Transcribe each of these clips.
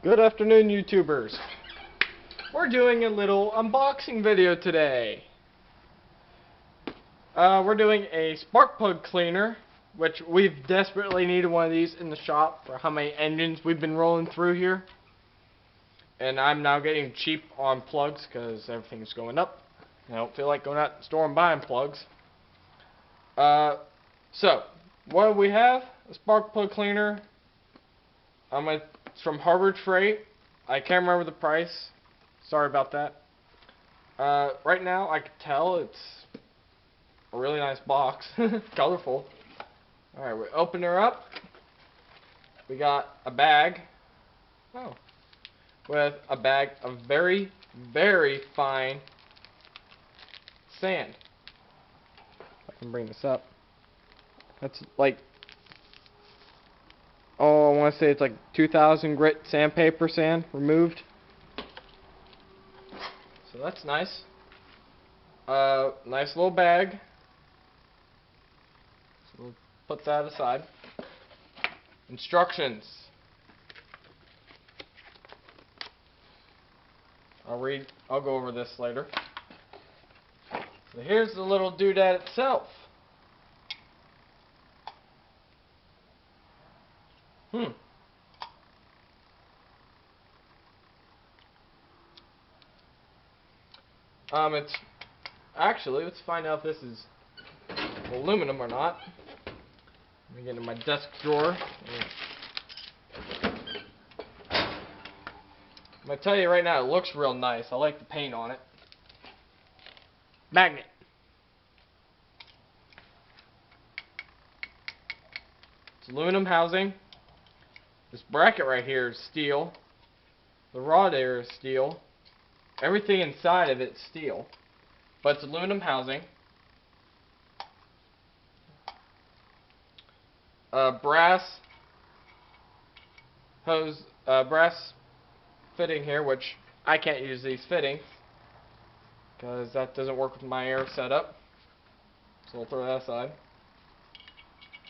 Good afternoon, YouTubers. We're doing a little unboxing video today. We're doing a spark plug cleaner, which we've desperately needed one of these in the shop for how many engines we've been rolling through here. And I'm now getting cheap on plugs because everything's going up. I don't feel like going out to the store and buying plugs. So, what do we have? A spark plug cleaner. It's from Harbor Freight. I can't remember the price. Sorry about that. Right now, I can tell it's a really nice box. Colorful. Alright, we open her up. We got a bag. Oh. With a bag of very, very fine sand. If I can bring this up. That's like, oh, I want to say it's like 2,000 grit sandpaper sand removed. So that's nice. Nice little bag. So we'll put that aside. Instructions. I'll go over this later. So here's the little doodad itself. It's actually, let's find out if this is aluminum or not. Let me get into my desk drawer. I'm gonna tell you right now, it looks real nice. I like the paint on it. Magnet. It's aluminum housing. This bracket right here is steel. The rod there is steel. Everything inside of it is steel. But it's aluminum housing. Brass hose, brass fitting here, which I can't use these fittings because that doesn't work with my air setup. So we'll throw that aside.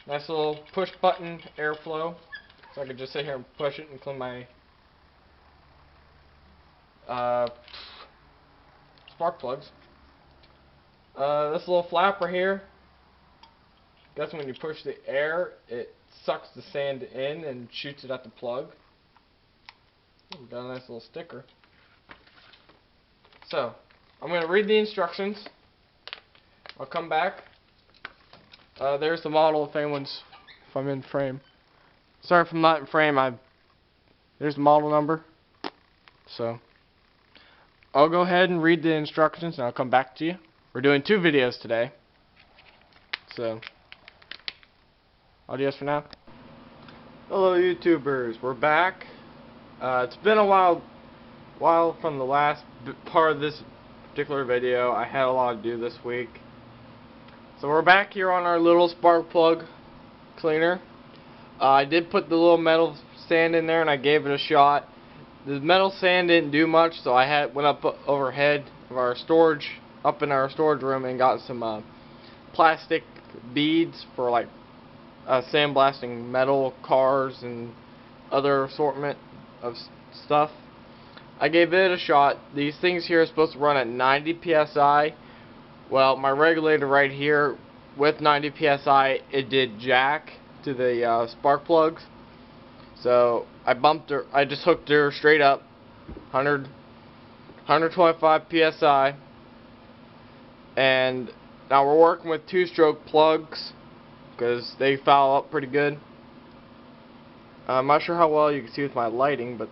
Nice little push button airflow, so I can just sit here and push it and clean my spark plugs. This little flapper here, guess when you push the air, it sucks the sand in and shoots it at the plug. We've got a nice little sticker. So, I'm going to read the instructions. I'll come back. There's the model if I'm in frame. Sorry if I'm not in frame. There's the model number. So, I'll go ahead and read the instructions and I'll come back to you. We're doing 2 videos today. So, adios for now. Hello YouTubers, we're back. It's been a while from the last part of this particular video. I had a lot to do this week. So we're back here on our little spark plug cleaner. I did put the little metal sand in there and I gave it a shot. The metal sand didn't do much, so I went up overhead of our storage, up in our storage room, and got some plastic beads for like sandblasting metal cars and other assortment of stuff. I gave it a shot. These things here are supposed to run at 90 psi. Well, my regulator right here with 90 psi, it did jack to the spark plugs. So I just hooked her straight up 125 psi, and now we're working with 2-stroke plugs because they foul up pretty good. I'm not sure how well you can see with my lighting, but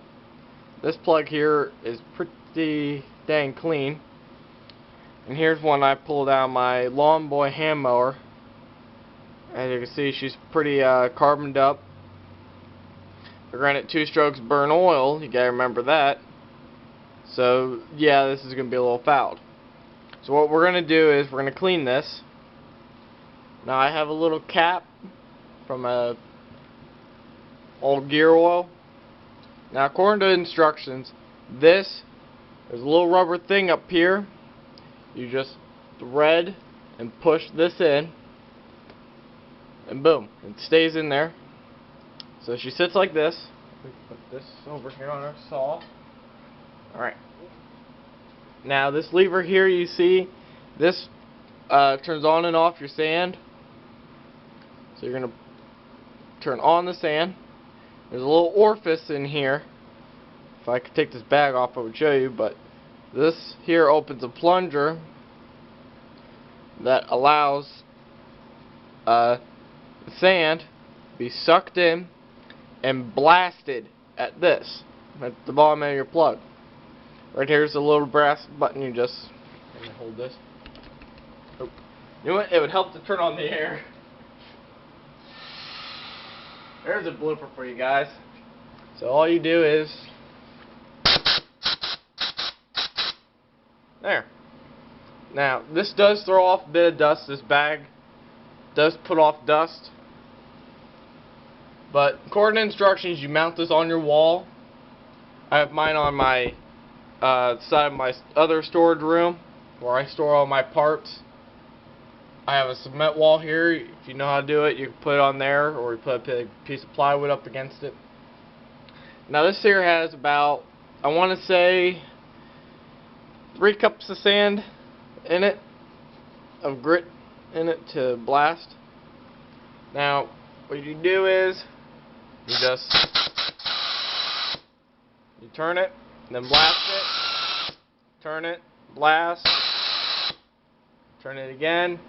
this plug here is pretty dang clean. And here's one I pulled out of my Lawn Boy hand mower. As you can see, she's pretty carboned up. Granted, 2 strokes burn oil, you gotta remember that. So yeah, this is gonna be a little fouled. So what we're gonna do is we're gonna clean this. Now I have a little cap from a old gear oil. Now according to the instructions, there's a little rubber thing up here. You just thread and push this in, and boom, it stays in there. So she sits like this. We put this over here on our saw. Alright. Now this lever here, you see, this turns on and off your sand. So you're going to turn on the sand. There's a little orifice in here. If I could take this bag off, I would show you, but this here opens a plunger that allows the sand to be sucked in and blasted at this, at the bottom of your plug. Right here's a little brass button. You just hold this. Oh. You know what? It would help to turn on the air. There's a blooper for you guys. So all you do is there. Now this does throw off a bit of dust. This bag does put off dust. But according to instructions, you mount this on your wall. I have mine on my side of my other storage room where I store all my parts. I have a cement wall here. If you know how to do it, you can put it on there, or you put a piece of plywood up against it. Now this here has about, I want to say, 3 cups of sand in it, of grit in it to blast. Now what you do is you turn it, then blast it, turn it, blast, turn it again.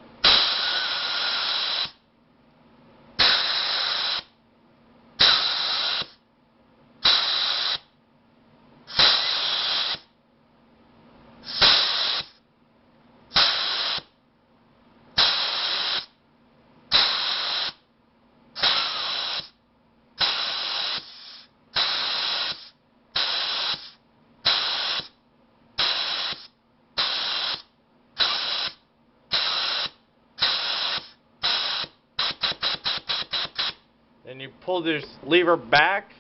Then you pull this lever back.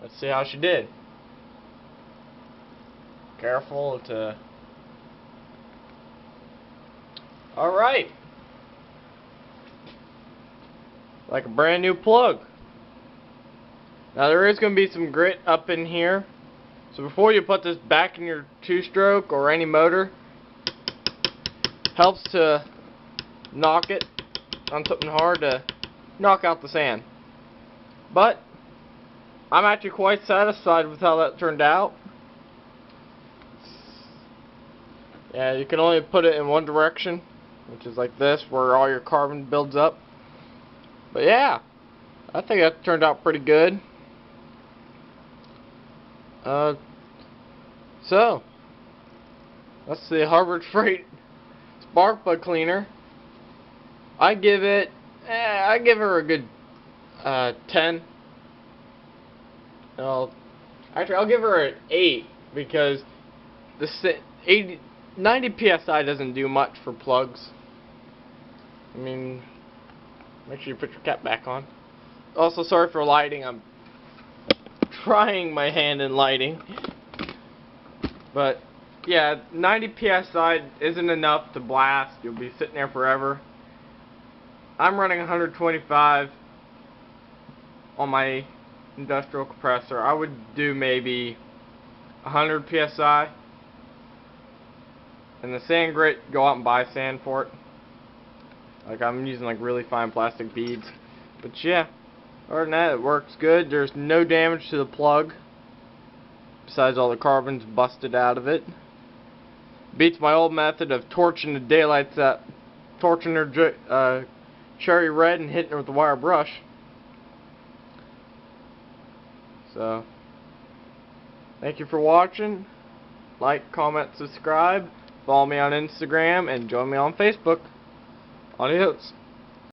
Let's see how she did. Careful to... Alright. Like a brand new plug. Now there is going to be some grit up in here. So before you put this back in your 2-stroke or any motor, helps to knock it on something hard to knock out the sand. But I'm actually quite satisfied with how that turned out. Yeah, you can only put it in one direction, which is like this, where all your carbon builds up. But yeah, I think that turned out pretty good. So that's the Harbor Freight spark plug cleaner. I give her a good 10. Actually, I'll give her an 8 because the 90 psi doesn't do much for plugs. I mean, make sure you put your cap back on. Also, sorry for lighting. I'm trying my hand in lighting, but yeah, 90 psi isn't enough to blast. You'll be sitting there forever. I'm running 125 on my industrial compressor. I would do maybe 100 psi. And the sand grit, go out and buy sand for it. Like I'm using like really fine plastic beads. But yeah, other than that, it works good. There's no damage to the plug, besides all the carbon's busted out of it. Beats my old method of torching the daylights out, torching her cherry red and hitting her with a wire brush. So, thank you for watching. Like, comment, subscribe. Follow me on Instagram and join me on Facebook. Adios.